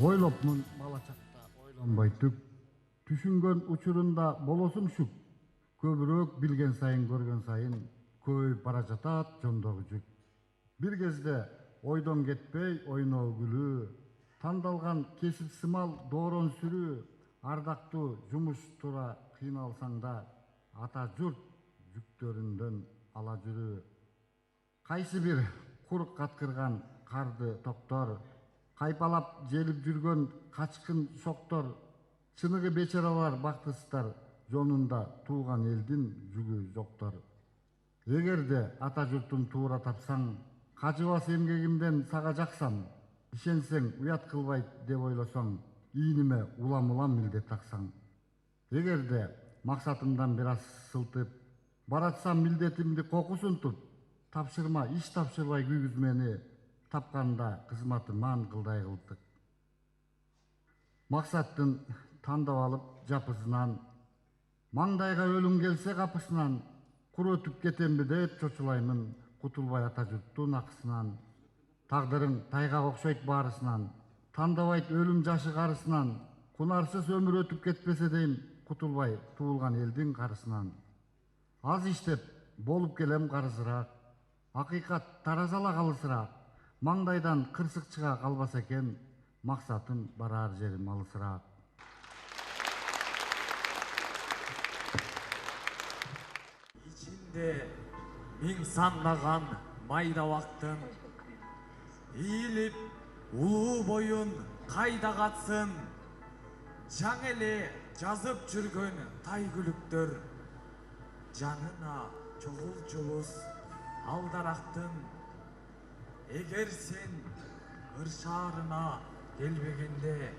Ойлопмун бала чакта ойлонбой түк. Түшүнгөн учурунда болосуң шүк. Көбүрөөк билген сайын көргөн сайын көбөйүп бара жатат жондогу жүк. Бир кезде ойдон кетпей ойноо күлүү, тандалган кесип сымал доорон сүрүү, ардактуу жумуш тура кыйналсаң да ата журт жүктөрүндөн ала жүрүү. Кайсы бир курук каткырган карды токтор, кайпалап желип жүргөн качкын шоктор, чыныгы бечаралар бактысыздар, жонунда тууган элдин жүгү жоктор. Эгерде ата журтун туура тапсаң, кажыбас эмгегимден сага жаксам, ишенсең уят кылбайт деп ойлосоң, ийниме улам милдет таксаң. Эгерде максатымдан бир аз сылтып, баратсам милдетимди кокусунтуп, тапшырма иш тапшырбай күйгүз мени, тапканда кызматыман кылдай кылдык. Максаттын тандап алып жапысынан, маңдайга өлүм келсе капысынан, кур өтүп кетемби деп чочулаймын, кутулбай ата журттун акысынан. Тагдырың тайга окшойт баарысынан, тандабайт өлүм жашы карысынан, кунарсыз өмүр өтүп кетпесе дейм, кутулбай туулган элдин карысынан. Аз иштеп болуп келем карызыраак, акыйкат таразала калысыраак, маңдайдан кырсык чыга калбаса экен, максатым барар жерим алысыраак. İçinde ming sanlagan mayda vaktın, eğilip ulu boyun kayda katsın, жаңele жазып жүргөн тай күлүктөр, жанына чогул жолус алдарактын. Эгер сен ыр шаарына келбегенде,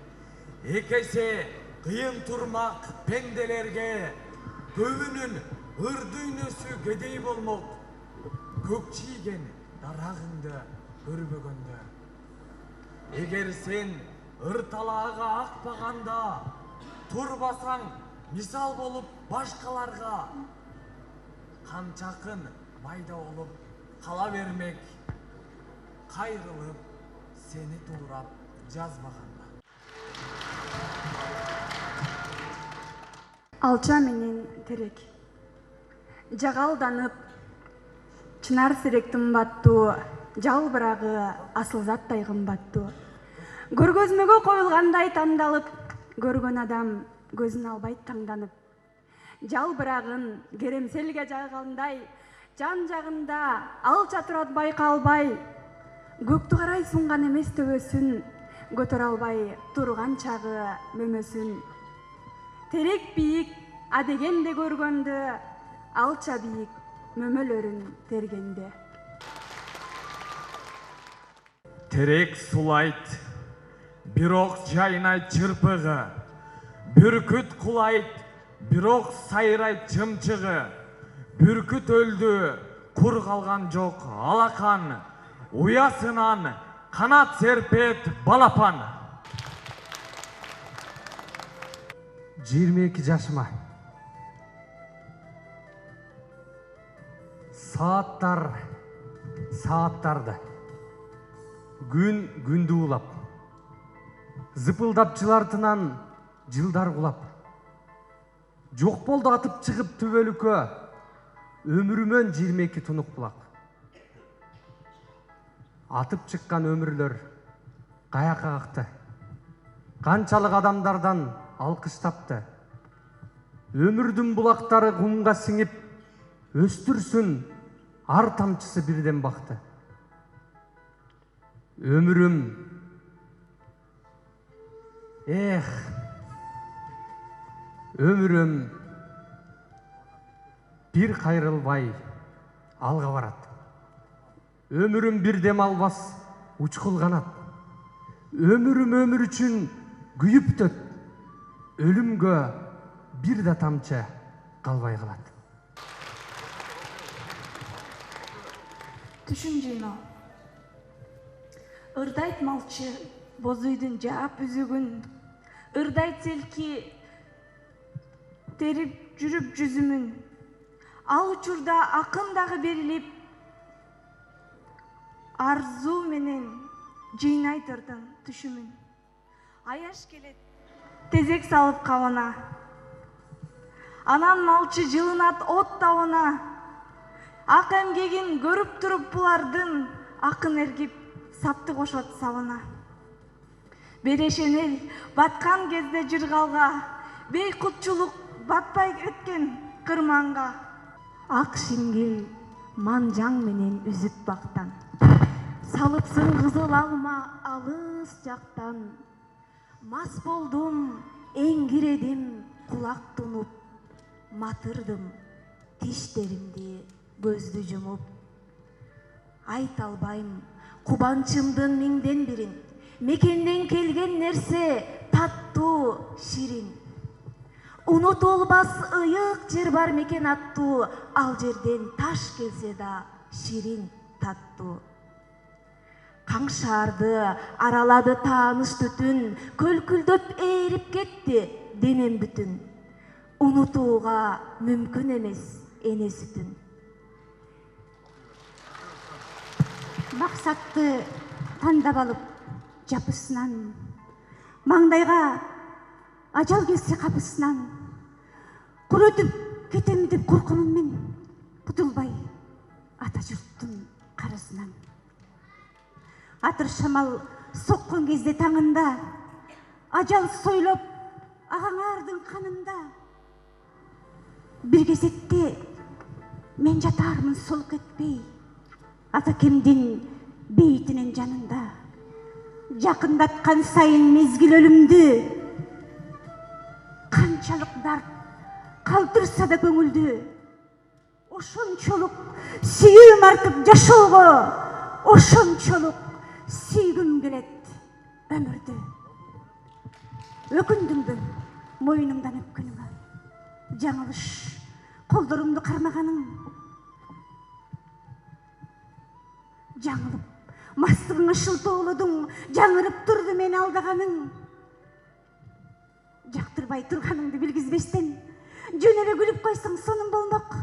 экесе кыйын турмак пенделерге, көбүнүн ыр дүйнөсү кедей болмок, көк чийген дарагыңды көрбөгөндө. Эгер сен ыр талаага акпаганда, турбасаң мисал болуп башкаларга, канчакын майда болуп кала бермек, кайрылып сени туурап жазбаганда. Алча менен терек жагалданып, чынар серек кымбаттуу, жалбырагы асыл заттай кымбаттуу. Көргөзмөгө коюлгандай тандалып, көргөн адам көзүн албайт таңданып. Жалбырагын керемселге жайгандай, жан жагында алча турат байкалбай. Көктү карай сунган эмес төбөсүн, көтөрө албай турган чагы мөмөсүн. Терек бийик адегенде көргөндө, алча бийик мөмөлөрүн тергенде. Терек сулайт, бирок жайнайт чырпыгы, бүркүт кулайт, бирок сайрайт чымчыгы. Бүркүт өлдү, кур калган жок алакан, уясынан канат серпет балапан. 22 жашыма сааттарды, күн күндү улап, зыпылдап жылартынан жылдар кулап, жок болду атып чыгып түбөлүккө, өмүрүмөн 22 тунук булак. Атып чыккан өмүрлөр каяка акты, канчалык адамдардан алкыш тапты. Өмүрдүн булактары кумга сиңип, өстүрсүн ар тамчысы бирден бакты. Өмүрүм, өмүрүм бир кайрылбай алга барат. Өмүрүм бир дем албас учкул канат. Өмүрүм өмүр үчүн күйүп өтөт, өлүмгө бир да тамчы калбай калат. Түшүн жыйноо. Ырдайт малчы боз үйдүн жаап үзүгүн, ырдайт селки терип жүрүп жүзүмүн. Ал учурда акын дагы берилип, арзуу менен жыйнайт ырдын түшүмүн. аяш келет тезек салып кабына, анан малчы жылынат от табына. Ак эмгегин көрүп туруп булардын, акын эргип сапты кошот сабына. Берешен эл баткан кезде жыргалга, бейкутчулук батпай кеткен кырманга. Ак шиңгил манжаң менен үзүп бактан, салыпсың кызыл алма алыс жактан. Мас болдум, эңгиредим кулак тунуп, матырдым тиштеримди көздү жумуп. Айта албайм кубанчымдын миңден бирин, мекенден келген нерсе таттуу ширин. Унутулбас ыйык жер бар мекен аттуу, ал жерден таш келсе да ширин таттуу. Каңшарды аралады тааныш түтүн, көлкүлдөп ээрип кетти денем бүтүн. Унутууга мүмкүн эмес эне сүтүн. Максатты тандап алып жапысынан, маңдайга ажал келсе капысынан, курутуп кетем деп коркунуммен кутулбай ата журттун карасынан. Атыр шамал соккон кезде таңында, ажал сойлоп ағаңардың қанында. Bir кезекте мен жатармын солқ етпей, атакемдин бейтінен жанында. Жақындатқан сайын мезгіл өлімді, қаншалық дарт қалтырса да көңілді. Ошончолук сүйүүм артып жашоого, ошончолук сүйгүм келет өмүрдү. Өкүндүмбү мойнумдан өпкөнүңө, жаңылыш колдорумду кармаганың. Жаңылып мастыгыңа шылтоолодуң, жаңырып турду мени алдаганың. Жактырбай турганыңды билгизбестен жөн эле күлүп койсоң сонун болмок.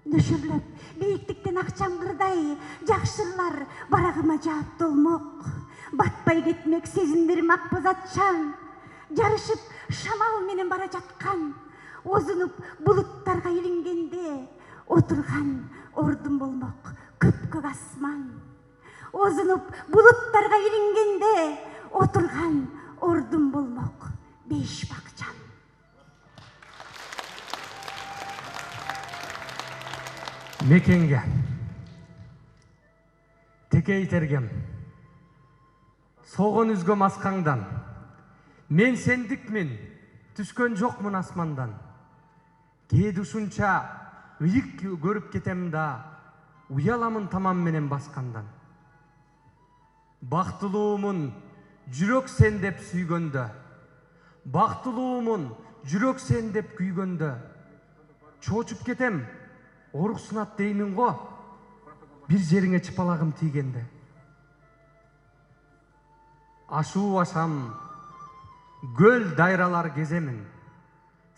Нөшөрлөп бийиктиктен ак чаңгырдай жакшырлар барагыма жаап толмок. Батпай кетмек сезимдерим ак бозатчан, жарышып шамал менен бара жаткан. Озунуп булуттарга илингенде отурган ордум болмок көпкөк асман. Озунуп булуттарга илингенде отурган ордум болмок беш бакчан. Мекенге текей тергем, соғын үзгөм аскаңдан, мен сендикмин, түскөн жокмун асмандан. Кээде ушунча ыйык көрүп кетем да, уяламын тамам менен баскандан. Бактылуумун жүрөк сен деп сүйгөндө, бактылуумун жүрөк сен деп күйгөндө, чочуп кетем, оруксунат деймин го, бир жериңе чыпалагым тийгенде. Ашуу ашам, көл дайралар кеземин,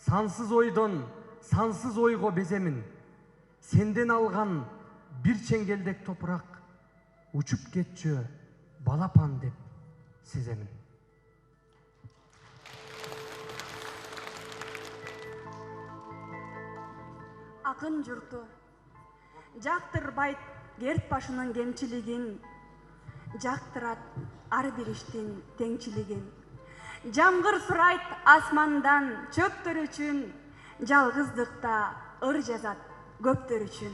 сансыз ойдон сансыз ойго беземин. Сенден алган бир чеңгелдек топурак учуп кетчү балапан деп сеземин. Акын журту жактырбайт керт башынын кемчилигин, жактырат ар бир иштин теңчилигин. Жамгыр сурайт асмандан чөптөр үчүн, жалгыздыкта ыр жазат көптөр үчүн.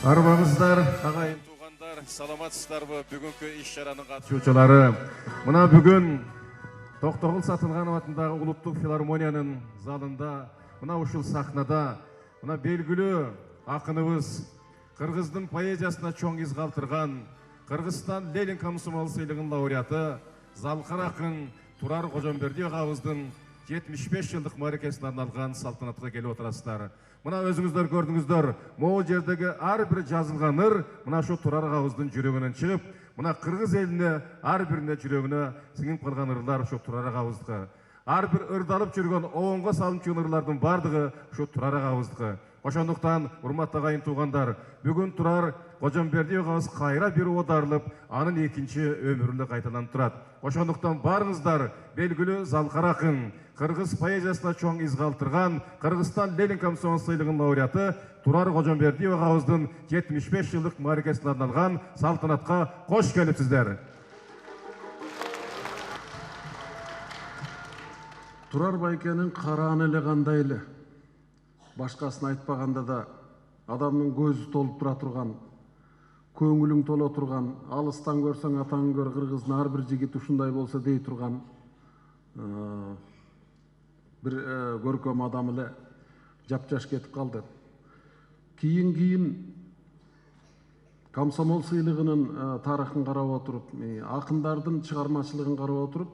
Арбаңыздар, ағайын туғандар, саламатсыздарбы? Бүгінгі иш-шараның катышуучулары. Мына бүгін Токтогул Сатылганов атындағы Улуттук филармонияның залында, мына ушул сахнада, мына белгілі ақыныбыз, Кыргыздын поэзиясына чоң из калтырган, Кыргызстан Ленин комсомол сыйлыгынын лауреаты, залкыр акын Турар Кожомберди агабыздын 75 жылдық мәрекесіне арналған салтанатқа келіп отырасыздар. Мына өзіңіздер көрдіңіздер, могул жердегі ар бір жазылған ыр мына шу Турар Агауыздың жүрегінен шығып, мына қырғыз еліне ар біріне жүрегіне сіңіп қалған ырлар шу Турар Агауыздығы. Ар бір ырдалып жүрген оңға салынып жүрген ырлардың бардығы шу Турар Агауыздығы. Ошондуктан, урматтуу агайын туугандар, бүгүн Турар Кожомберди агабыз кайра бир оодарылып, анын экинчи өмүрүнө кайталанып турат. Ошондуктан барыңыздар белгилүү залкар акын, кыргыз поэзиясына чоң из калтырган, Кыргызстан Ленин комсомол сыйлыгынын лауреаты Турар Кожомберди агабыздын 75 жылдык мааракесине арналган салтанатка кош келипсиздер. Турар байкенин карааны эле кандай эле. Башкасын айтпаганда да адамдын көзү толуп тура турган, көңүлүң толо турган, алыстан көрсөң атаң көр, кыргыздын ар бир жигити ушундай болсо дей турган бир көркөм адам эле жапжаш кетип калды. Кийин комсомол сыйлыгынын тарыхын карап отуруп, акындардын чыгармачылыгын карап отуруп,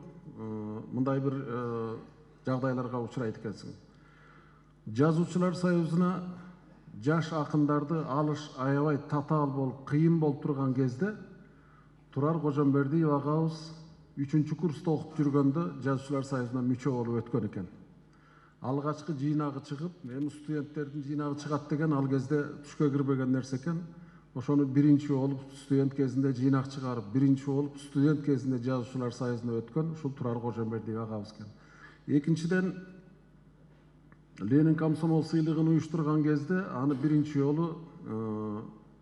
мындай бир жагдайларга учурайт экенсиң. Жазуучулар союзуна жаш акындарды алыш аябай татаал болуп, кыйын болуп турган кезде Турар Кожомбердиев агабыз 3-чү курста окуп жүргөндө жазуучулар союзуна мүчө болуп өткөн экен. Алгачкы жыйнагы чыгып, эми студенттердин жыйнагы чыгат деген ал кезде түшкө кирбеген нерсе экен. Ошону биринчи болуп студент кезинде жыйнак чыгарып, биринчи болуп студент кезинде жазуучулар союзуна өткөн ушул Турар Кожомбердиев агабыз экен. Экинчиден Ленин комсомол сыйлыгын уюштурган кезде аны биринчи жолу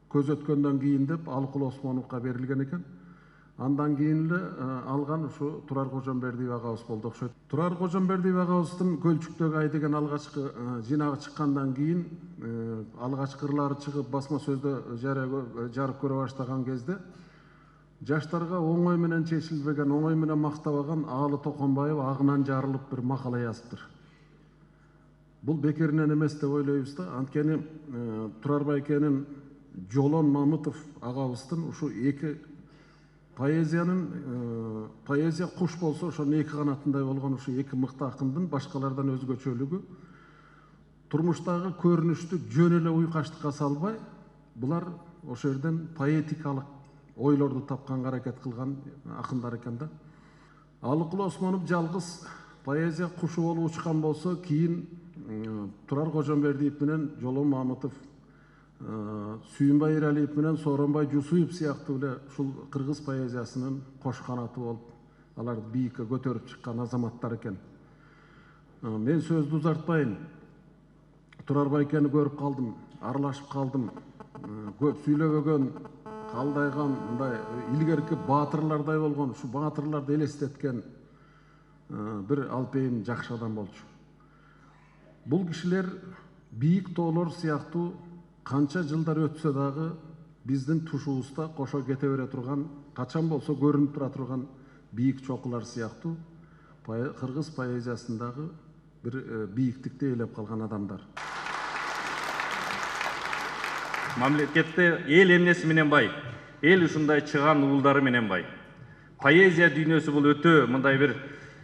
көз өткөндөн кийин деп Алыкул Осмоновго берилген экен. Андан кийин эле алган ушу Турар Кожомбердиев агабыз болду окшойт. Турар Кожомбердиев агабыздын Көлчүктөгү ай деген алгачкы жыйнагы чыккандан кийин алгачкы ырлары чыгып басма сөздө жарык көрө баштаган кезде жаштарга оңой менен чечилбеген, оңой менен мактабаган Аалы Токонбаев агынан жарылып бир макала жазыптыр. Бул бекеринен эмес деп ойлойбуз да. Анткени Турар байкенин Жолон Мамытов агабыздын ушу эки поэзия куш болсо ошонун эки канатындай болгон ушу эки мыкты акындын башкалардан өзгөчөлүгү турмуштагы көрүнүштү жөн эле уйкаштыкка салбай, булар ошол жерден поэтикалык ойлорду тапканга аракет кылган акындар экен да. Алыкул Осмонов жалгыз поэзия кушу болуп учкан болсо, кийин Турар Кожомбердиев менен Жолон Мамытов, Сүйүнбай Иралиев менен Сооронбай Жусуев сыяктуу эле ушул кыргыз поэзиясынын кош канаты болуп, аларды бийикке көтөрүп чыккан азаматтар экен. Мен сөздү узартпайын. Турар байкени көрүп калдым, аралашып калдым. Көп сүйлөбөгөн, калдайган, мындай илгерки баатырлардай болгон, ушу баатырларды элестеткен бир алпейим жакшы адам болчу. Бул кишилер бийик тоолор сыяктуу канча жылдар өтсө дагы биздин тушуубузда кошо кете бере турган, качан болсо көрүнүп тура турган бийик чокулар сыяктуу кыргыз поэзиясындагы бир бийиктикти ээлеп калган адамдар. Мамлекетте эл эмнеси менен бай, эл ушундай чыган уулдары менен бай. Поэзия дүйнөсү бул өтө мындай бир,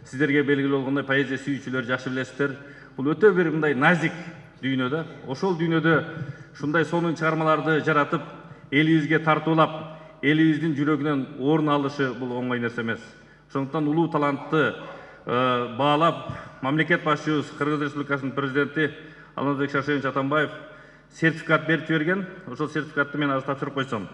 сиздерге белгилүү болгондой поэзия сүйүүчүлөр жакшы билесиздер. Бул өтө бир мындай назик дүйнө да. Ошол дүйнөдө ушундай сонун чыгармаларды жаратып, элибизге тартуулап, элибиздин жүрөгүнөн орун алышы бул оңой нерсе эмес. Ошондуктан улуу талантты баалап, мамлекет башчыбыз Кыргыз Республикасынын президенти Алмазбек Шаршенович Атамбаев сертификат берип берген. Ошол сертификатты мен азыр тапшырып койсом.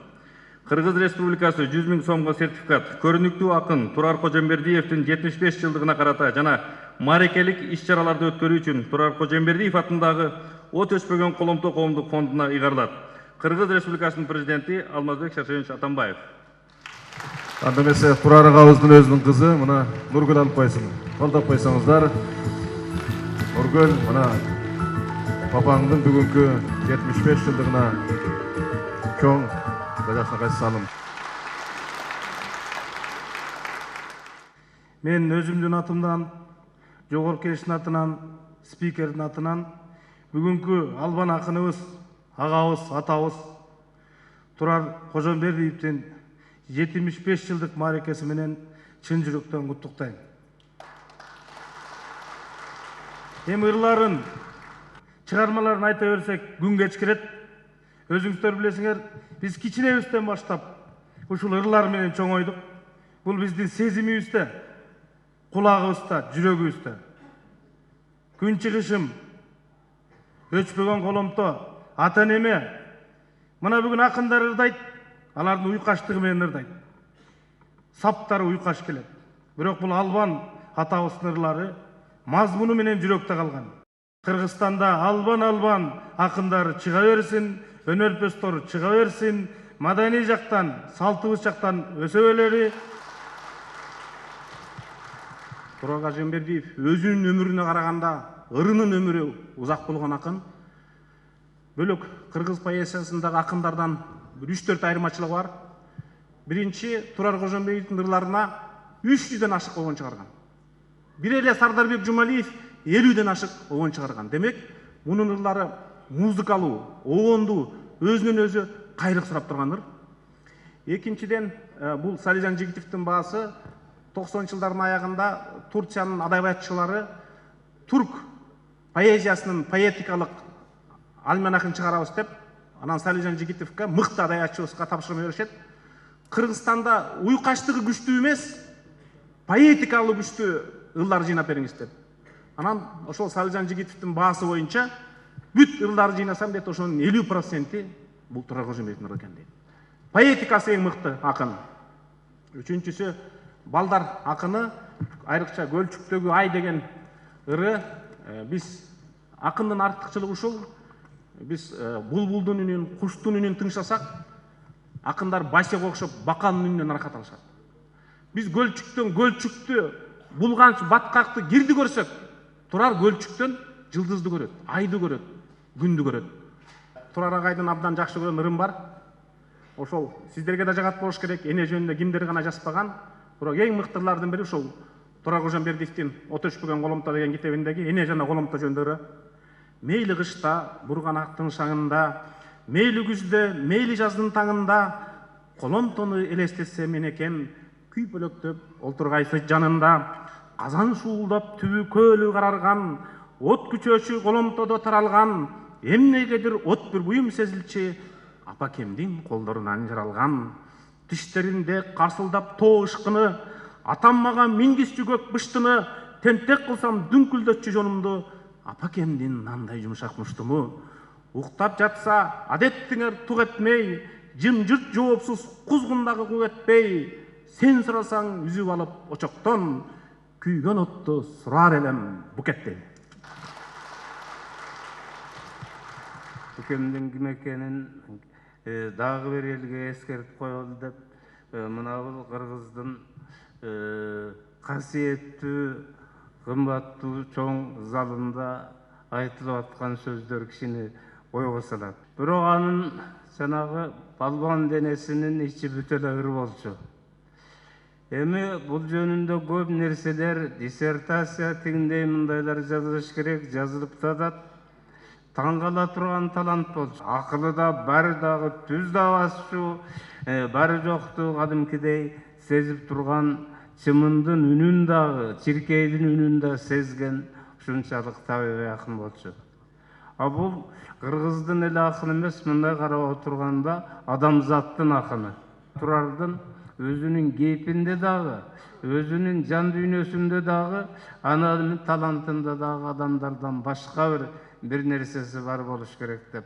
Кыргыз Республикасы 100 000 сомго сертификат көрүнүктүү акын Турар Кожомбердиевдин 75 жылдыгына карата жана маарекелик иш-чараларды өткөрүү үчүн Турар Кожомбердиев атындагы От өчпөгөн коломто коомдук фондуна ыйгарылат. Кыргыз Республикасынын президенти Алмазбек Шаршенович Атамбаев. Анда эмесе Турар агабыздын өзүнүн кызы мына Нургүл алып койсун. Колдоп койсоңуздар. Нургүл мына папаңдын бүгүнкү 75 жылдыгына чоң бажасына салым. Мен өзүмдүн атымдан, жогорку кеңештин атынан, спикердин атынан бүгүнкү албан акыныбыз, агабыз, атабыз Турар Кожомбердиевдин 75 жылдык мааракеси менен чын жүрөктөн куттуктайм. эми ырларын чыгармаларын айта берсек күн кечкирет. Өзүңүздөр билесиңер, биз кичинебизден баштап ушул ырлар менен чоңойдук. Бул биздин сезимибизде, кулагыбызда, жүрөгүбүздө. Күн чыгышым, өчпөгөн коломто, ата энеме. Мына бүгүн акындар ырдайт, алардын уйкаштыгы менен ырдайт. Саптары уйкаш келет. Бирок бул Албан атабыздын ырлары мазмуну менен жүрөктө калган. Кыргызстанда албан акындар чыга берсин, өнөрпөстөр чыга берсин, маданий жактан, салтыбыз жактан өсөбөлөрү. Турар Кажембердиев өзүнүн өмүрүнө караганда ырынын өмүрү узак болгон акын. Бөлөк кыргыз поэзиясындагы акындардан 3-4 айырмачылыгы бар. Биринчи, Турар Кожомбеевдин ырларына 300дөн ашык обон чыгарган. Бир эле Сардарбек Жумалиев 50ден ашык обон чыгарган. Демек, мунун ырлары музыкалуу, обондуу, өзүнөн өзү кайрык сурап турган ыр. Экинчиден, бул Салижан Жигитевдин баасы 90-жылдардын аягында Турциянын адабиятчылары турк поэзиясынын поэтикалык альманахын чыгарабыз деп, анан Салижан Жигитевке мыкты адабиятчыбызга тапшырма беришет. Кыргызстанда уйкаштыгы күчтүү эмес, поэтикалуу күчтүү ырлар жыйнап бериңиз деп. Анан ошол Салижан Жигитевдин баасы боюнча бүт ырларды жыйнасам дейт, ошонун 50% бул Турар Кожомбеевдин ыры экен дейт. Поэтикасы эң мыкты акын. Үчүнчүсү балдар акыны, айрыкча Көлчүктөгү ай деген ыры. Биз акындын артыкчылыгы ушул. Биз булбулдун үнүн, куштун үнүн тыңшасак, акындар басек окшоп баканын үнүнөн аракат алышат. Биз Көлчүктөн Көлчүктү булганчы баткакты кирди көрсөк, Турар Көлчүктөн жылдызды көрөт, айды көрөт, күндү көрөт. Турар агайдын абдан жакшы көргөн ырым бар. Ошол сиздерге да жагат болуш керек. Эне жөнүндө кимдер гана жазбаган. Бирок эң мыктылардын бири ушул Турар Кожомбердиевдин От өчпөгөн коломто деген китебиндеги эне жана коломто жөнүндө. Мейли кышта, бурганактын шаңында, мейли күздө, мейли жаздын таңында, коломтону элестесе менекем, күй бөлөктөп олтургайсы жанында, казан шуулдап түбү көөлү карарган, от күчөөчү коломтодо таралган, эмнегедир от бир буюм сезилчи, апакемдин колдорунан жаралган, тиштеринде карсылдап тоо ышкыны, атам мага мингизчү көк быштыны, тентек кылсам дүңкүлдөтчү жонумду, апакемдин нандай жумшак муштуму, уктап жатса адеттиңер тук этмей, жымжырт жоопсуз кузгундагы куу этпей, сен сурасаң үзүп алып очоктон, күйгөн отту сурар элем букеттен. Букемдин ким экенин дагы бир элге эскертип коелу деп, мына бул кыргыздын касиеттүү, кымбаттуу чоң залында айтылып аткан сөздөр кишини ойго салат. Бирок анын жанагы балбан денесинин ичи бүтө эле ыр болчу. Эми бул жөнүндө көп нерселер, диссертация тигиндей мындайлар жазылыш керек, жазылып жатат. Таң кала турган талант болчу. Акылы да баары дагы түз да басчу, баары жокту кадимкидей сезип турган, чымындын үнүн дагы, чиркейдин үнүн да сезген ушунчалык табигый акын болчу. А бул кыргыздын эле акыны эмес, мындай карап отурганда адамзаттын акыны. Турардын өзүнүн кейпинде дагы, өзүнүн жан дүйнөсүндө дагы, анын талантында дагы адамдардан башка бир нерсеси бар болуш керек деп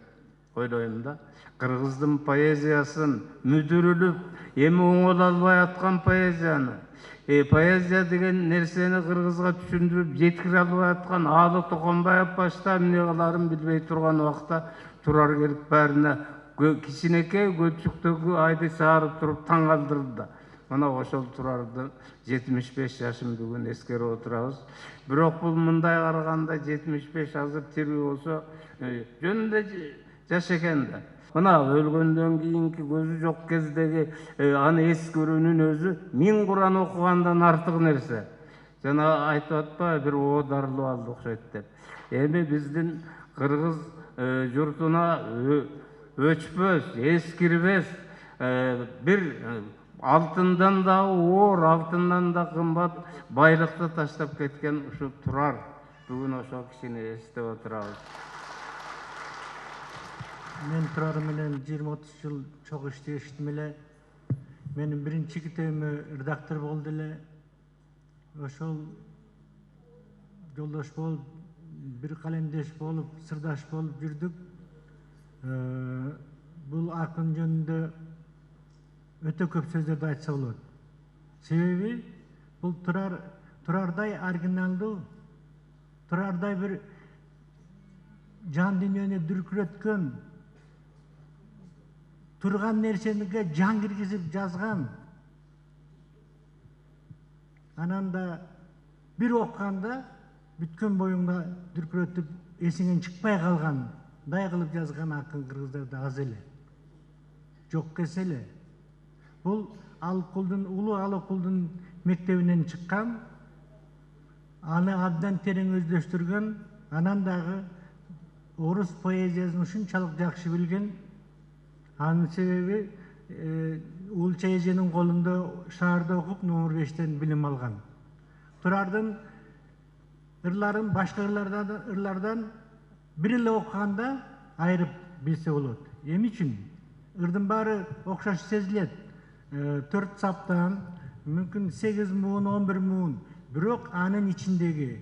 ойлойм да. Кыргыздын поэзиясын мүдүрүлүп, эми оңоло албай аткан поэзияны, поэзия деген нерсени кыргызга түшүндүрүп жеткире албай аткан Аалы Токонбаев башта эмне кыларын билбей турган убакта Турар келип баарына кичинекей Көлчүктөгү айды чыгарып туруп таң калтырды да. Мына ошол Турарды 75 жашын бүгүн эскерип отурабыз. Бирок бул мындай караганда 75 азыр тирүү болсо жөнүндө жаш экен да. Мына өлгөндөн кийинки көзү жок кездеги аны эс көрүүнүн өзү 1000 Куран окугандан артык нерсе. Жана айтып атпайбы, бир оо дарылып алды окшойт деп. Эми биздин кыргыз журтуна өчпөс, эскирбес, бир алтындан да оор, алтындан да кымбат байлыкты таштап кеткен ушу Турар бүгүн ошол кишини эстеп отурабыз. Мен Турар менен 20-30 жыл чогуу иштештим эле. Менин биринчи китебиме редактор болду эле. Ошол жолдош болуп, бир калемдеш болуп, сырдаш болуп жүрдүк. Бул акын жөнүндө өтө көп сөздөрдү айтса болот. Себеби бул Турардай оригиналдуу, Турардай бир жан дүйнөнү дүркүрөткөн, турган нерсеге жан киргизип жазган. Анан да бир окуганда бүткөн боюңда дүркүрөтүп эсиңен чыкпай калгандай кылып жазган акын кыргыздарда аз эле. Жок эсе эле. Бул улуу Алыкулдун мектебинен чыккан, аны абдан терең өздөштүргөн, анан дагы орус поэзиясын ушунчалык жакшы билген. Анын себеби Уулча эженин колунда шаарда окуп номер 5-тен билим алган. Турардын ырларын башка ырлардан бир эле окуганда айырып билсе болот. Эми үчүн ырдын баары окшош сезилет. 4 саптан, мүмкүн 8 муун, 11 муун. Бирок анын ичиндеги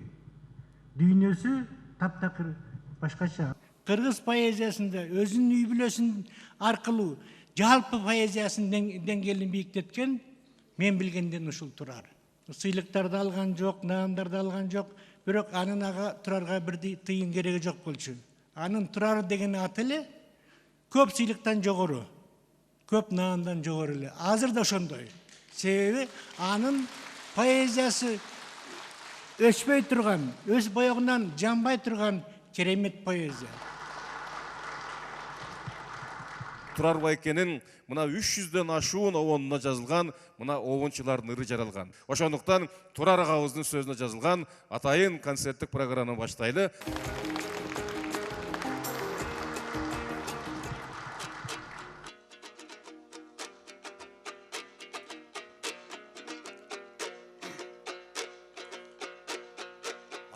дүйнөсү таптакыр башкача. Кыргыз поэзиясында өзүнүн үй бүлөсүн аркылуу жалпы поэзиясын деңгээлин бийиктеткен мен билгенден ушул Турар. Сыйлыктарды алган жок, наамдарды алган жок, бирок анын Турарга бир тыйын кереги жок болчу. Анын Турар деген аты эле көп сыйлыктан жогору, көп наамдан жогору эле. Азыр да ошондой. Себеби анын поэзиясы өчпөй турган, өз боегунан жанбай турган керемет поэзия. Турар Байкенин мына 300дөн ашуун обонуна жазылган, мына обончулардын ыры жаралган. Ошондуктан Турар агабыздын сөзүнө жазылган атайын концерттик программаны баштайлы.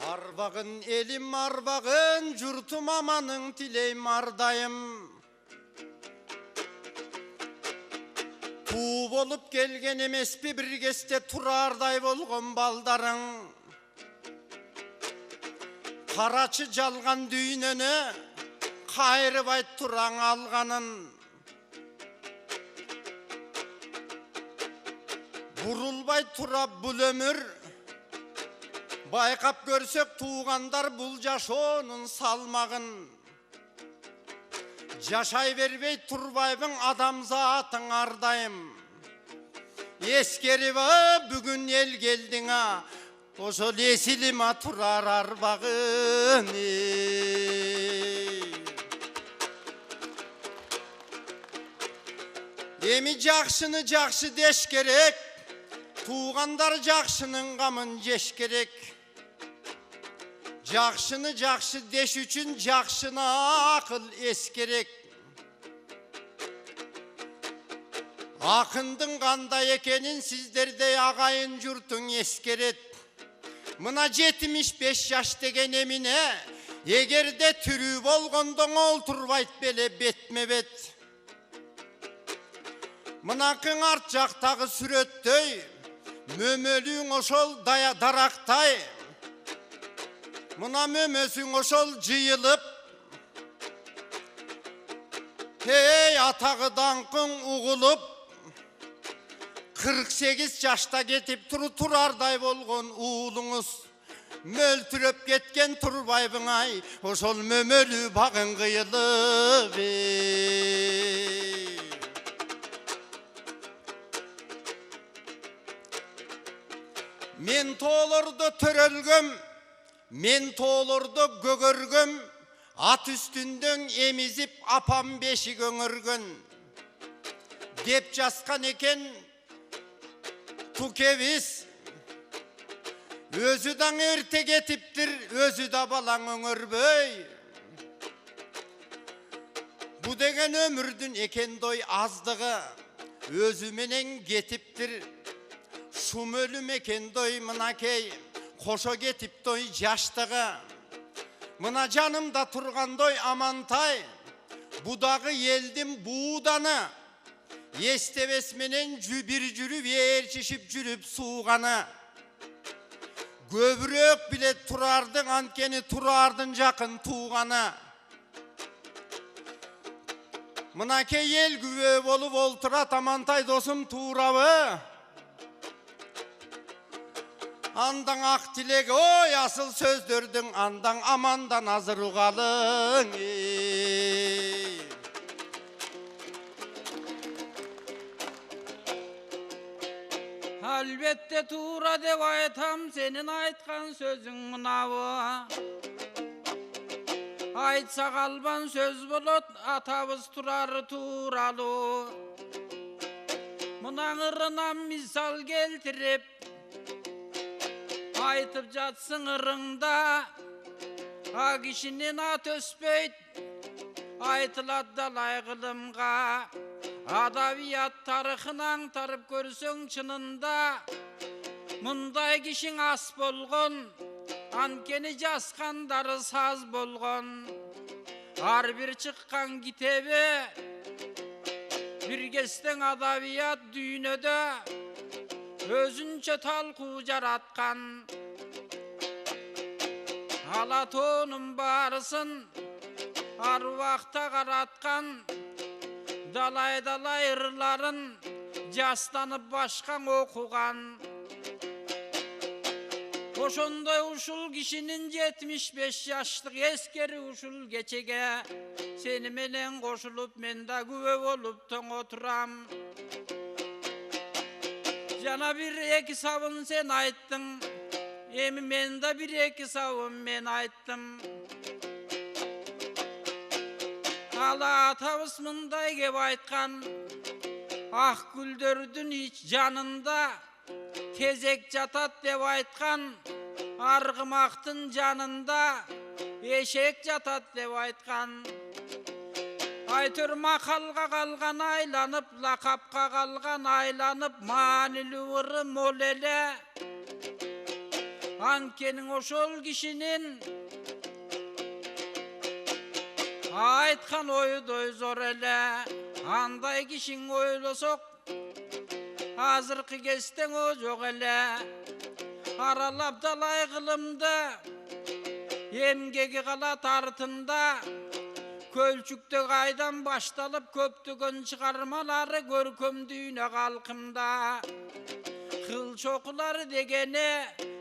Арбагын элим арбагын, журтум аманың тилейм ардайым. Туу болуп келген эмеспи бир кезде Турардай болгон балдарың. Карачы жалган дүйнөнү кайрыбай тураң алганын. Бурулбай турап бул өмүр, байкап көрсөк туугандар бул жашоонун салмагын. Жашай бербей турбайбың адамзатың ардайым. Ескерип бүгүн эл келдиң ошол эсилима Турар арбагын. Эми жакшыны жакшы деш керек, туугандар жакшынын камын жеш керек. Жакшыны жакшы деш үчүн жакшыны акыл эс керек. Акындын кандай экенин сиздердей агайын журтуң эскерет. Мына 75 жаш деген эмине, эгерде тирүү болгондоң олтурбайт беле бетме бет. Мынакың арт жактагы сүрөттөй, мөмөлүң ошол дарактай. Мына мөмөсүң ошол жыйылып, эй атагы даңкың угулуп, 48 жашта кетип Турардай болгон уулуңуз. Мөлтүрөп кеткен турбайбың ай, ошол мөмөлүү багың кыйылып. Мен тоолордо төрөлгөм, мен тоолордо көгөргөм, ат үстүндөн эмизип апам бешик өңөргөн. Деп жазган экен Тукебиз, өзү да эрте кетиптир, өзү да балаң өңөрбөй. Бу деген өмүрдүн экендой аздыгы, өзү менен кетиптир. Шум өлүм экендой мынакей, кошо кетиптой жаштыгы. Мына жанымда тургандой Амантай, будагы элдин бууданы, эстебес менен бир жүрүп ээрчишип жүрүп сууганы. Көбүрөөк биле Турардын, анткени Турардын жакын тууганы. Мынакей эл күбө болуп олтурат, Амантай досум туурабы? Андан ак тилек, ой асыл сөздөрдүн андан амандан азыр угалың. Албетте туура деп айтам, сенин айткан сөзүң мынабы. Айтса калбан сөз болот, атабыз турар тууралуу. Мына ырынан мисал келтирип, айтып жатсың ырыңда, а кишинин ат өспөйт, айтылат далай кылымга. Адабият тарыхын аңтарып көрсөң чынында, мындай кишиң ас болгон, анткени жазгандары саз болгон. Ар бир чыккан китеби, бир кестең адабият дүйнөдө өзүнчө талкуу жараткан. Алатоонун баарысын ар убакта караткан, далай ырларын жастанып башкаң окуган. Ошондой ушул кишинин 75 жаштык эскери ушул кечеге сени менен кошулуп мен да күбө болуп тоң отурам. Жана бир эки сабын сен айттың, эми мен да бир эки сабын мен айттым. Ала атабыз мындай кеп айткан, ак гүлдөрдүн ич жанында кезек жатат деп айткан, аргымактын жанында эшек жатат деп айткан. Айтыр макалга калган айланып, лакапка калган айланып, маанилүү ыры мол эле. Анткени ошол кишинин айткан ойдой зор эле. Андай кишиң ойлосок, азыркы кестең о жок эле. Аралап далай кылымды, эмгеги калат артында. Көлчүктө кайдан башталып көптөгөн чыгармалары көркөм дүйнө калкымда. Кыл чокулар дегени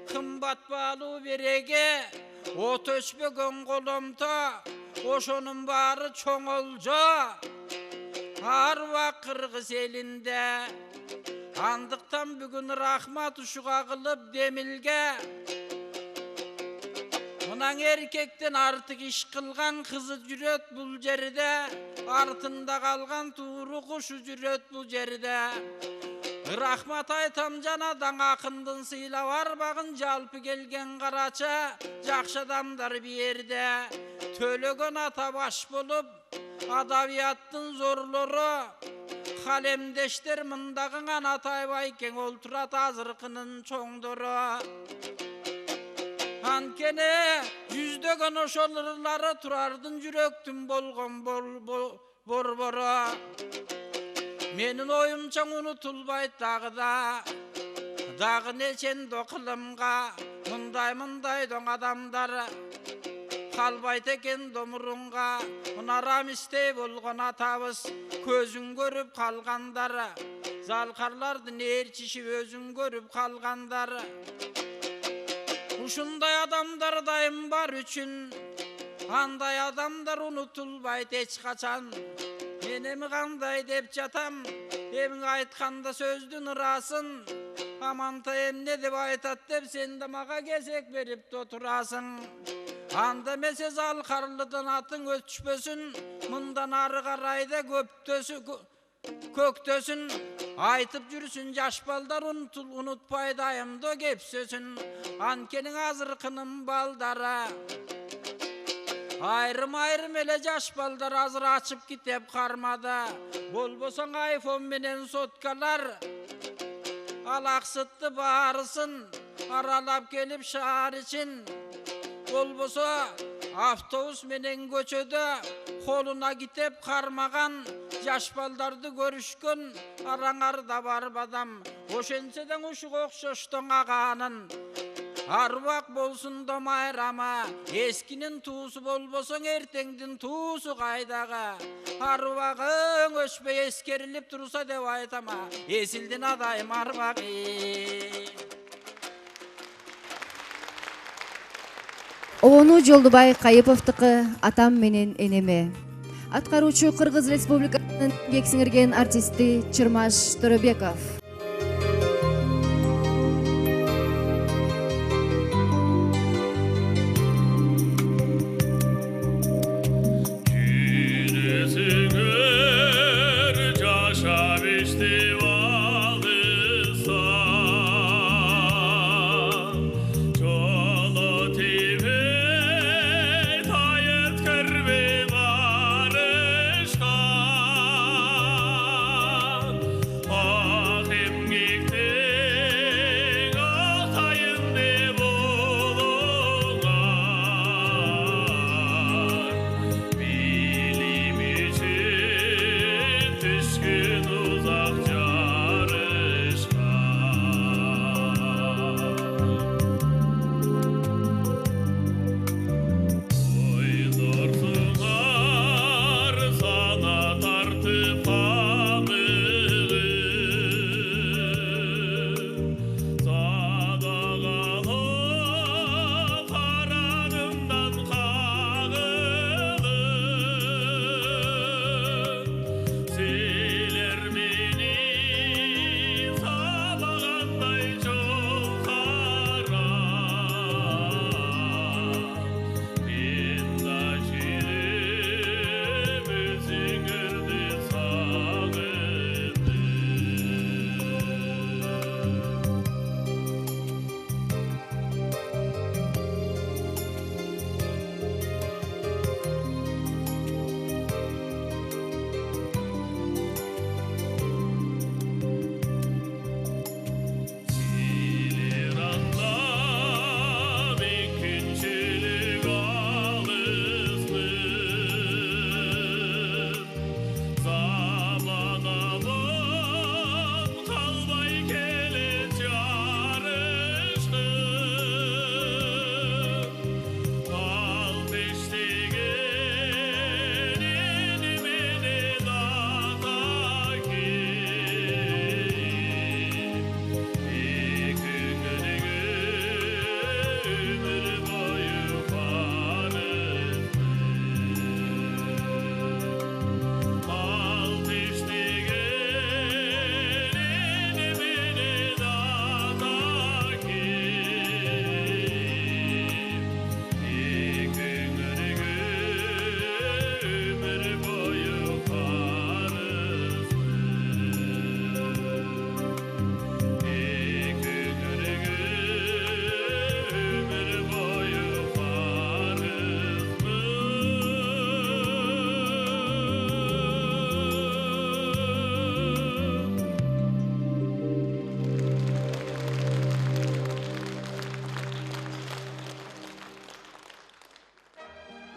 кымбат баалуу береге, от өчпөгөн коломто, ошонун баары чоң олжо. Ар убак кыргыз элинде. Андыктан бүгүн рахмат ушуга кылып демилге. Мынан эркектен артык иш кылган кызы жүрөт бул жерде, артында калган тууру кушу жүрөт бул жерде. Рахмат айтам жанадан акындын сыйлап арбагын жалпы келген карача, жакшы адамдар биерде. Төлөгөн ата баш болуп, адабияттын зорлору, калемдештер мындагы Анатай Байкең олтурат азыркынын чоңдору. Анткени жүздөгөн ошол ырлары Турардын жүрөктүн болгон борбору. Менин оюмча унутулбайт дагы да, дагы нечендо кылымга мындай доң адамдар калбайт экен домурунга. Мына Рамистей болгон атабыз көзүн көрүп калгандар, залкарлардын ээрчишип өзүн көрүп калгандар. Ушундай адамдар дайым бар үчүн, андай адамдар унутулбайт эч качан. Мен эми кандай деп жатам, эми айтканда сөздүн ырасын. Амантай эмне деп айтат деп сен да мага кезек берип отурасың. Анда эмесе залкарлыдан атың өчпөсүн, мындан ары карайда көктөсүн. Айтып жүрсүн жаш балдар, унутпай дайымдо кепсөсүн. Анткени азыркынын балдары айрым эле жаш балдар азыр ачып китеп кармады. Болбосоң айфон менен соткалар, алаксытты баарысын aralap gelip şahar için. Bolbosa avtobus menen köçödө koluna gitip karmagan jaş baldardı görüşkün araňarda barıp adam oşençeden uşuk okşoştoň aganın arwak bolsun da mayrama eskinin tuusu bolbosoň erteňdin tuusu gaýdaga arwagyň öçmey eskerilip tursa dep aytama esildin adayım arwagy. Ону Жолдубай Кайыповдуку атам менен энеме. Аткаруучу Кыргыз Республикасынын эмгек сиңирген артисти Чырмаш Төрөбеков.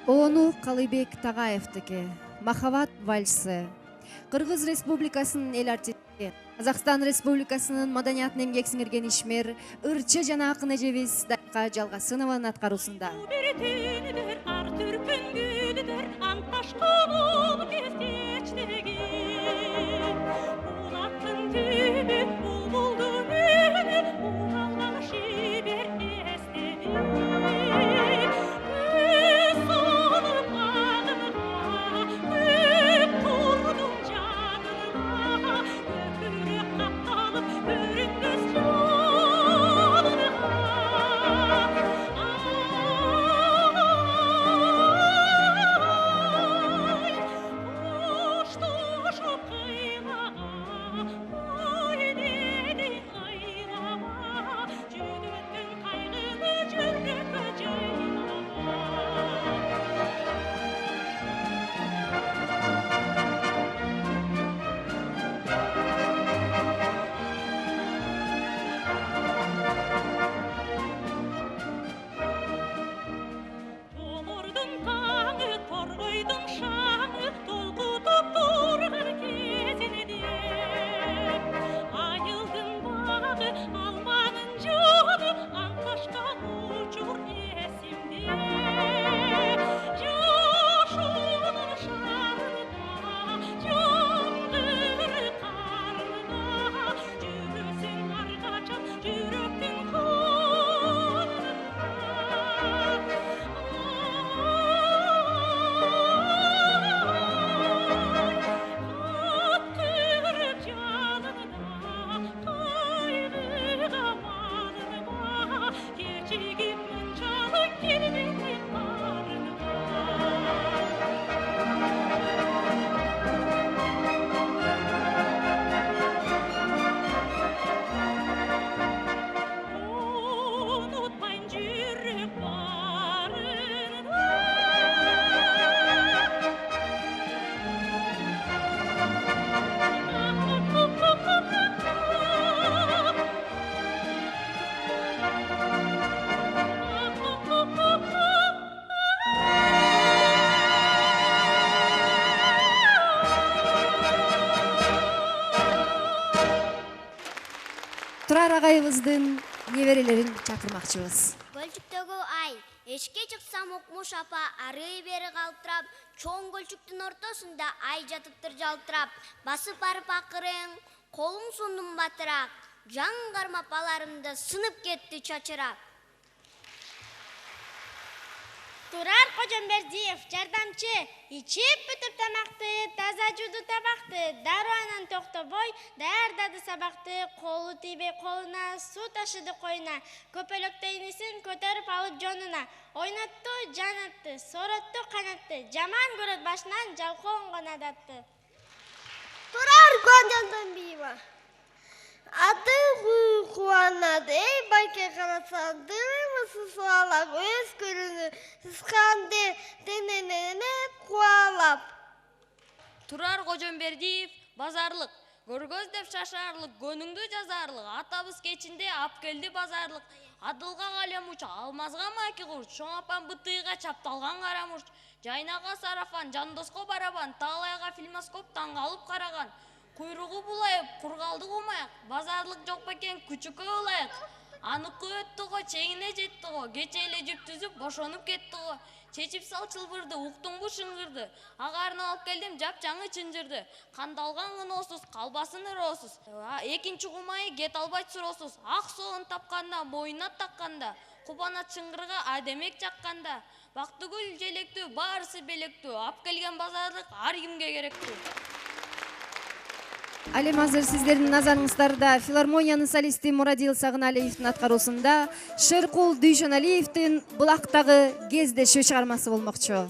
Ону Калыбек Тагаевдики «Махаббат вальсы». Кыргыз Республикасынын эл артисти, Казакстан Республикасынын маданиятын эмгек сиңирген ишмер, ырчы жана акын эжебиз Дайка Жалгасынованын аткаруусунда. жигит мынчалык келбети unutmayın жүрек барын Турар агайыбыздын неберелерин чакырмакчыбыз. Көлчүктөгү ай, эшикке чыксам Укмуш апа ары бери калтырап, чоң көлчүктүн ортосунда ай жатыптыр жалтырап, басып барып акырың, колуң сундум батырак, жан кармап аларымда сынып кетти чачырап. Турар Кожомбердиев, жардамчы, ичип бүтүп тамакты, таза жууду табакты, дароо анан токтобой, даярдады сабакты, колу тийбей колуна, суу ташыды коюна, көпөлөктө инисин көтөрүп алып жонуна, ойнотту, жанатты, соротту, канатты, жаман көрөт башынан жалкоон адатты. Турар Кожомбердиева, аты кубанат, эй байке канатсан, дымысыз суалап, өз көрүнү, сызганды денене кубалап. Турар Кожомбердиев, базарлык, көргөз деп шашарлык, көнүңдү жазарлык, атабыз кечинде ап келди базарлык, адылга калемуч, алмазга майки курч, чоң апам бытыйга чапталган карамурч, жайнага сарафан, жандоско барабан, таалайга фильмоскоп таңгалып караган, куйругу булайып, кургалды кумаяк, базарлык жок бекен күчүккө ылайык. Аныкы өттү го, чегине жетти го, кече эле жүп түзүп бошонуп кетти го. Чечип сал чылбырды, уктуңбу шыңгырды. Агарын алып келдим, жапжаңы чынжырды. Кандалган кыноосуз, калбасын ыроосуз. Экинчи кумайы кет албайт суроосуз. Ак соон тапканда, моюна такканда, кубанат чыңгырга адемек жакканда. Бактыгүл желектүү, баарысы белектүү. Ап келген базарлык ар кимге керектүү. Ал эми азыр сиздердин назарыңыздарда филармониянын солисти Мурадил Сагыналиевдин аткаруусунда Шеркул Дүйшөналиевдин Булактагы кездешүү чыгармасы болмокчу.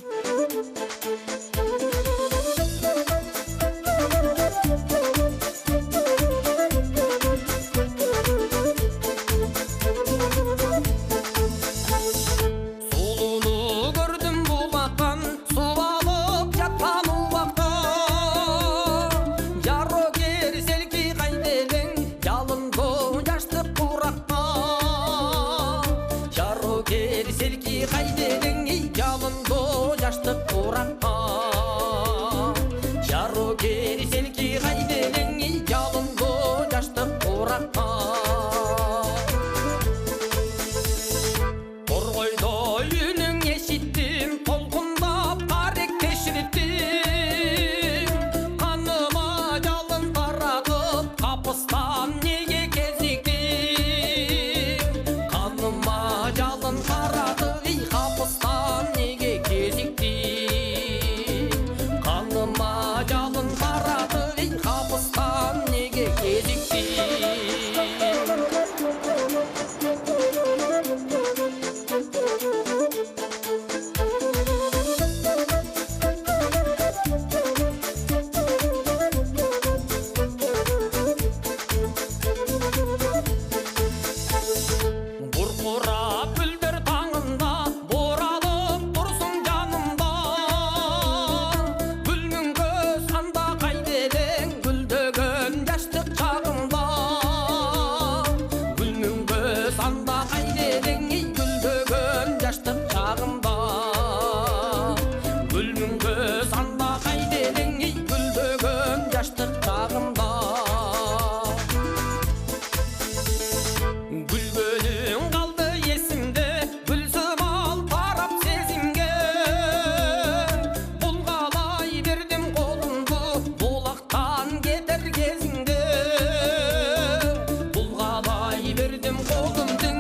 Bulgalay verdim kolumdun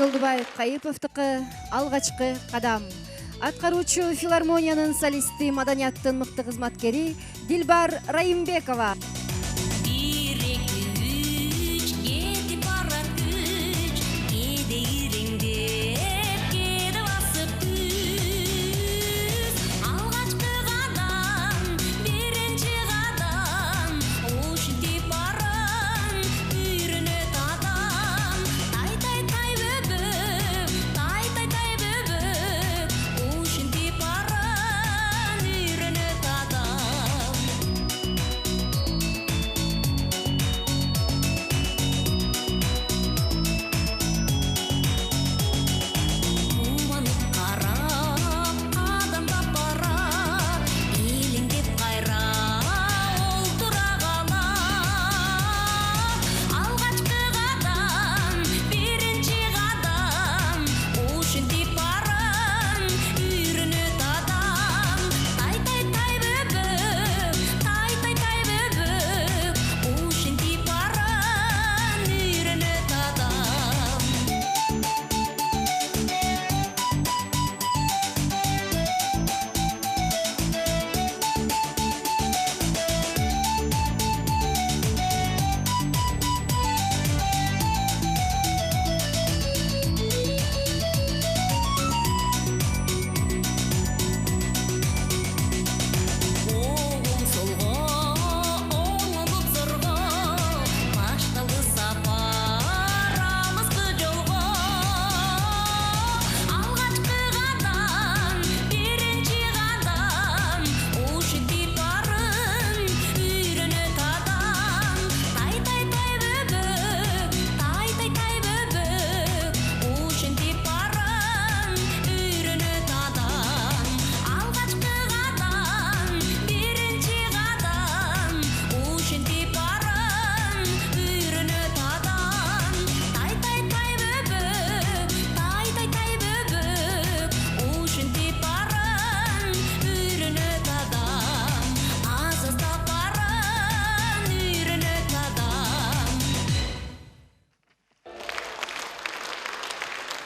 Жолдубай Кайыповдуку алгачкы кадам. Аткаруучу филармониянын солисти, маданияттын мыкты кызматкери Дилбар Райымбекова.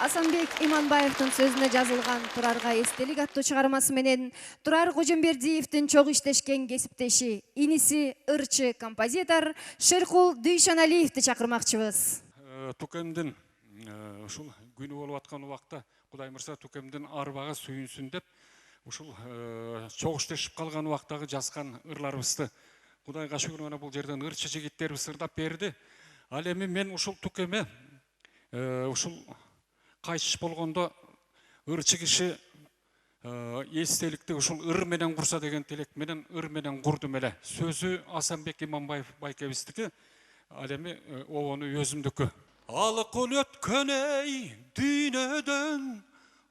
Асанбек Иманбаевдин сөзүнө жазылган Турарга эстелик аттуу чыгармасы менен Турар Кожомбердиевдин чогуу иштешкен кесиптеши, иниси ырчы композитор Шеркул Дүйшаналиевди чакырмакчыбыз. Тукемдин ушул күнү болуп аткан убакта Кудай мырза тукемдин арбага сүйүнсүн деп ушул чогуу иштешип калган убактагы жазган ырларыбызды Кудайга шүгүр менен бул жерден ырчы жигиттерибиз ырдап берди. Ал эми мен ушул тукеме ушул кайтыш болгондо ырчы киши эстеликти ушул ыр менен курса деген тилек менен ыр менен курдум эле. Сөзү Асанбек Иманбаев байкебиздики, ал эми обону өзүмдүкү. Алкын өткөн эй дүйнөдөн,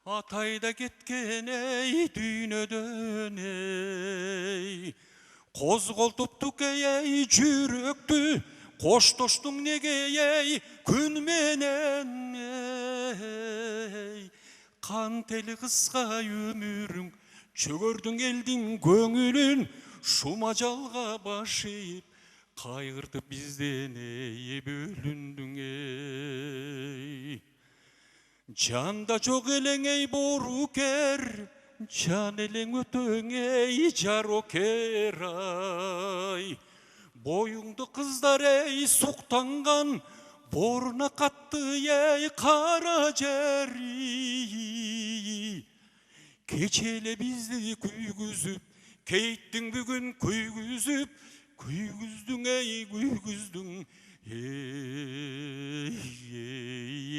атайда кеткен эй дүйнөдөн эй. Козголтуп тукей эй жүрөктү, коштоштуң неге ей күн менен ей. Кантели кыска өмүрүң, чөгөрдүң элдин көңүлүн, шума жалга башыйып, кайгыртып бизден эй бөлүндүң эй. Жанда жок элең эй борукер, жан элең өтөң эй жарокер ай. Боюңду кыздар эй суктанган, боруна катты эй кара жер. Кечеле бизди күйгүзүп, кейттиң бүгүн күйгүзүп, күйгүздүң эй күйгүздүң эй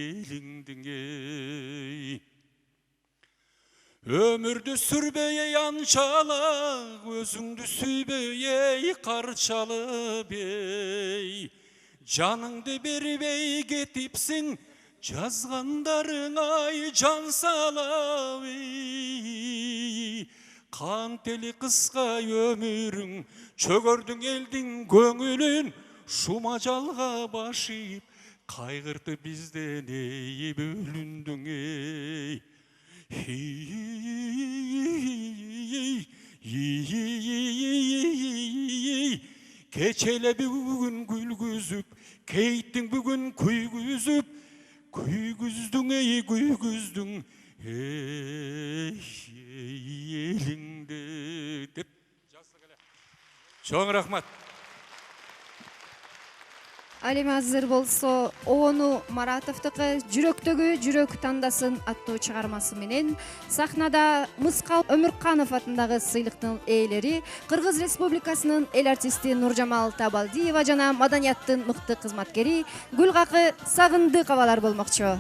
элиңдиң эй. Ömürdü sürbeye yançalak, özündü süybeye karçalı bey. Canыңды бербей кетипсиң, жазгандарың ай жан салап ей. Кантели кыска өмүрүң, чөгөрдүң элдин көңүлүн, шума жалга башыйып, кайгыртып бизден эй бөлүндүң эй. Keçele бүгүн күлгүзүп, кейттиң бүгүн күйгүзүп, Күйгүздүң ей күйгүздүң элиңде деп жаздык эле. Чоң рахмат. Ал эми азыр болсоОону Маратовдуку Жүрөктөгү жүрөк тандасын аттуу чыгармасы менен сахнада Мыскал Өмүрканов атындагы сыйлыктын ээлери Кыргыз Республикасынын эл артисти Нуржамал Табалдиева жана маданияттын мыкты кызматкери Гүлгакы Сагындыковалар болмокчу.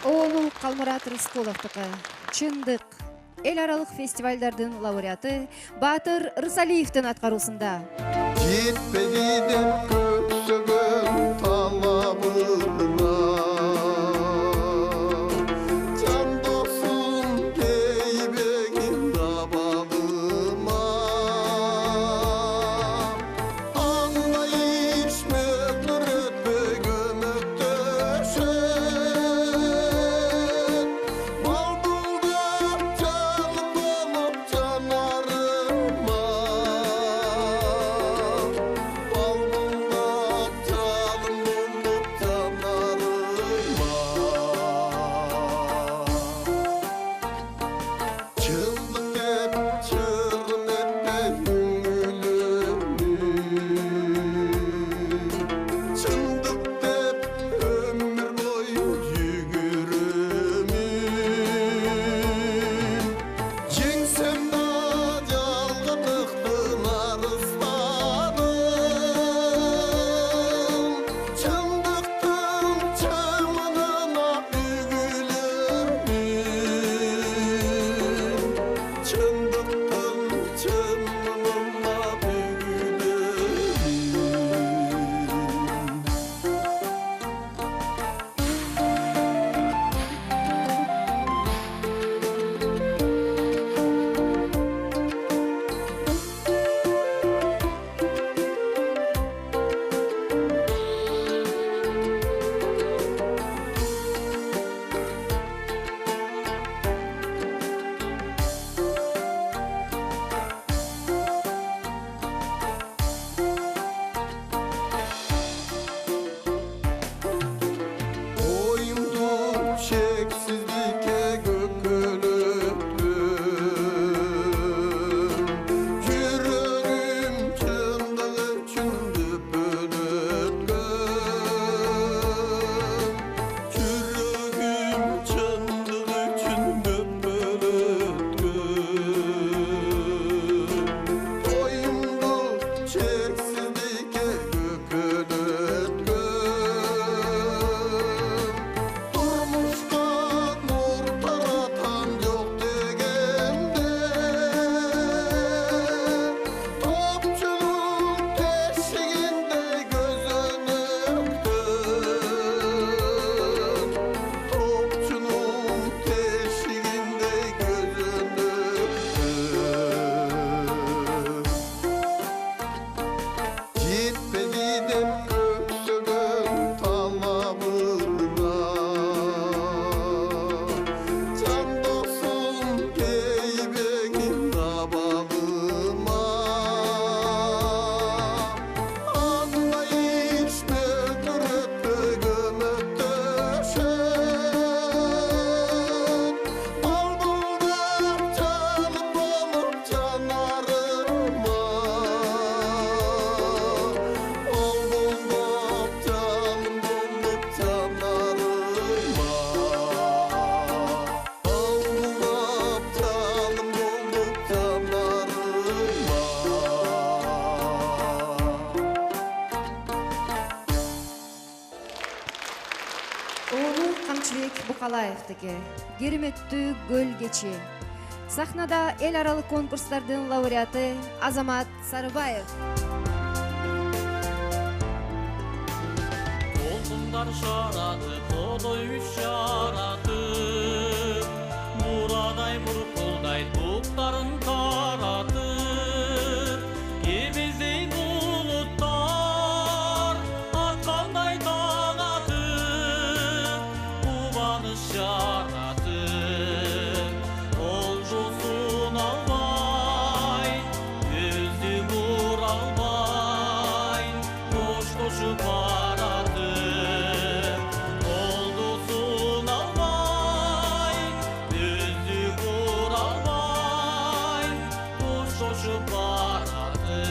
Оолу Калмурат Рыскуловдуку Чындык эл аралык фестивалдардын лауреаты Баатыр Рысалиевдин аткаруусунда. Жетпеди деп көксөгөн талабына жан досум дейбегин дабалыма анда иш мөтөр өтпөй көмөктөшөт балдулдап жалын болуп жанарыма балдулдап Акаевдики кереметтүү көл кечи. Сахнада эл аралык конкурстардын лауреаты Азамат Сарыбаев. Толкундар шарады, тодой шарады, бурадай буркулдай буктарын тарады, кебездей булуттар аткандай таң атып, кубаныш жараты, олжусун албай, көздү буралбай, коштошуп барады. Олдусын албай, көздү буралбай, коштошуп барады.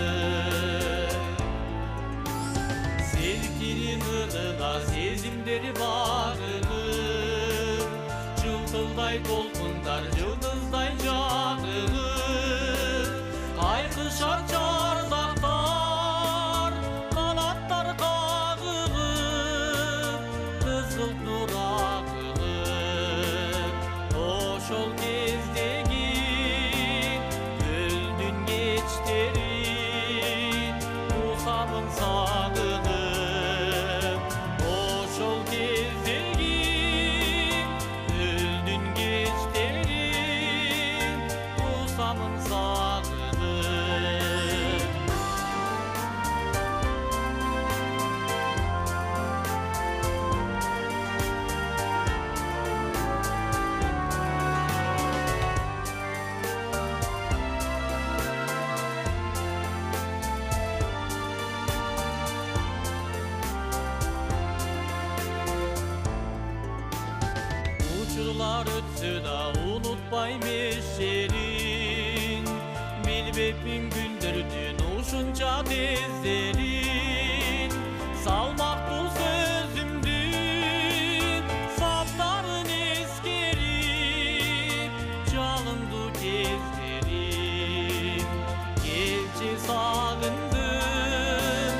Sevginin ığına sezimleri bağırır, Çıltılday dolkunlar yıldızday canır, Aykışar çardaklar, kanatlar kağırır, Kızıl nur akılır, oşol kezdegi Güldün geçleri, Musamın sağınır, oşol kezdegi Güldün geçleri, Musamın sağınır. Uçurlar ötse da unutmayım eşerin, Bilbepin güldürdün uşunca dezlerin, Salmak bu sözümdü, sapların eskerip, Çalındı kezlerim, Gelçe sağındım,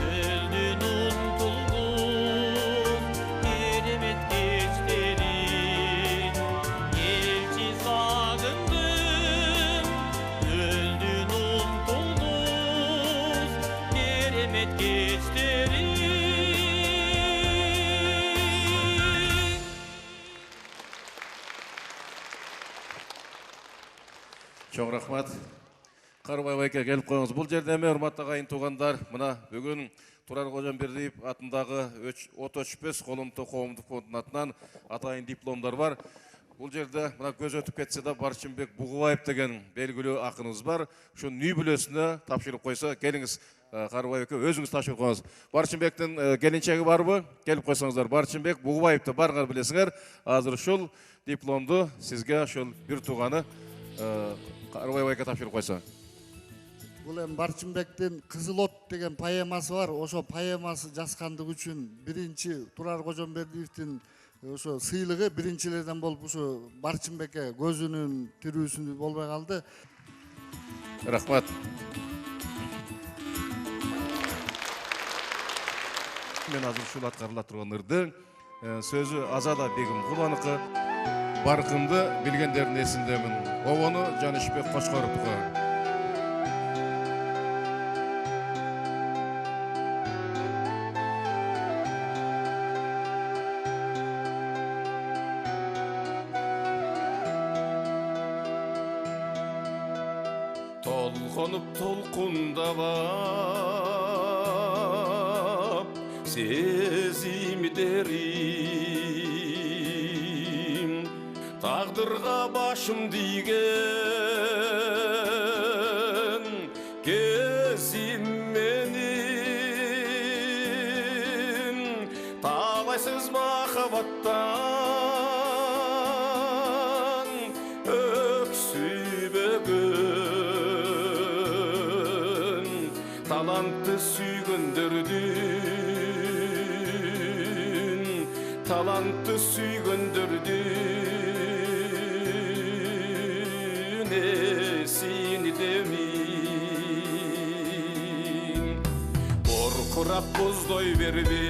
Öldün unutuldun, Keremet geçlerin, Gelçe sağındım, Öldün unutuldun, Keremet geçlerin. Чоң рахмат. Карыбай байке келип коюңуз. Бул жерде эми урматтуу агайын туугандар, мына бүгүн Турар Кожомбердиев атындагы Ото Өчпөс коомдук фондунун атынан атайын дипломдор бар. Бул жерде мына көз өтүп кетсе да Барчынбек Бугубаев деген белгилүү акыныбыз бар. Ушу Үй бүлөсүнө тапшырып койсо, келиңиз Карыбай байке өзүңүз тапшырып коюңуз. Барчынбектин келинчеги барбы? Келип койсоңуздар. Барчынбек Бугубаевди барыңар билесиңер. Азыр ушул дипломду сизге ошол бир тууганы Карыбай байке тапшырып койсо. Бул эми Барчынбектин Кызыл от деген поэмасы бар. Ошо поэмасы жазгандыгы үчүн биринчи Турар Кожомбердиевдин ошо сыйлыгы биринчилерден болуп ошо Барчынбекке көзүнүн тирүүсүндө болбой калды. Рахмат. Мен азыр ушул аткарыла турган ырды сөзү Азада Бегим Куланыкы. Баркынды билгендердин эсиндемин. Обону Жанышбек Кочкоровго. Толконуп толкундабап сезимдерим тагдырга башым тийген кезим менин талайсыз махабаттан өксүбөгөн талантты сүйгөндөрдүн талантты сүйгөндөрдүн эсиндемин боркурап боздой бербе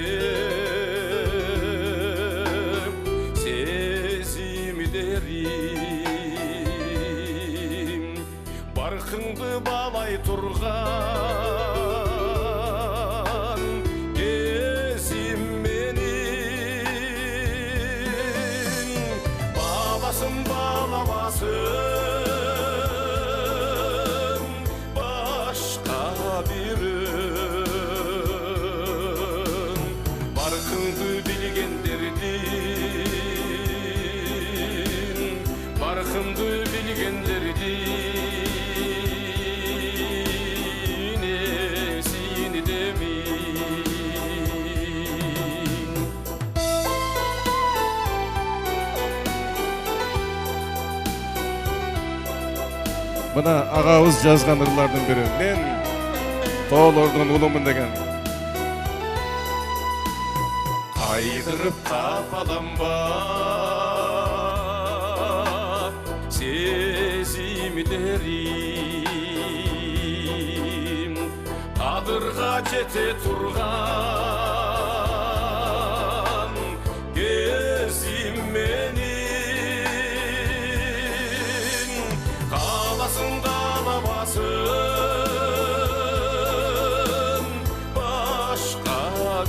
сезимдерим барқыңды балай тұрған кезім менің баласын баламасын башқа берін барқыңды білгендердің барқымды білгендердің сені демейін Мына ағабыз жазған ырлардың бірі. Мен тоолордун улумун деген. Кайдырып капаланба сезимдерим кадырга жете турган кезим менин каласың каламасың башка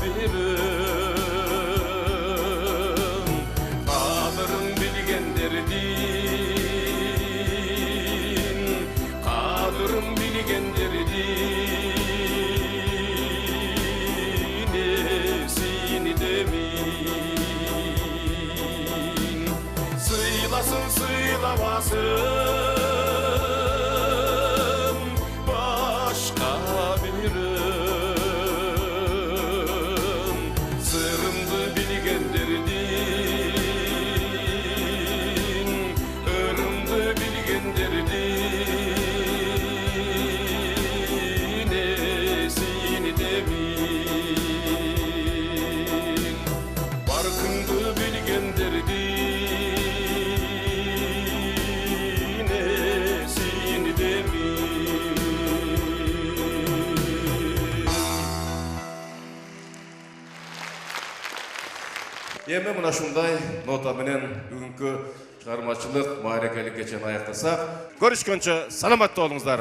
бирин кадырын билгендердин кадырын билгендердин сени демейин сыйласын сыйламасын башка бирин сырымды билгендердин ырымды билгендердин сени демейин баркыңды билгендердин сени демейин Эми мына ушундай нота менен бүгүнкү чыгармачылык маарекелик кечени аяктасак, көрүшкөнчө саламатта болуңуздар.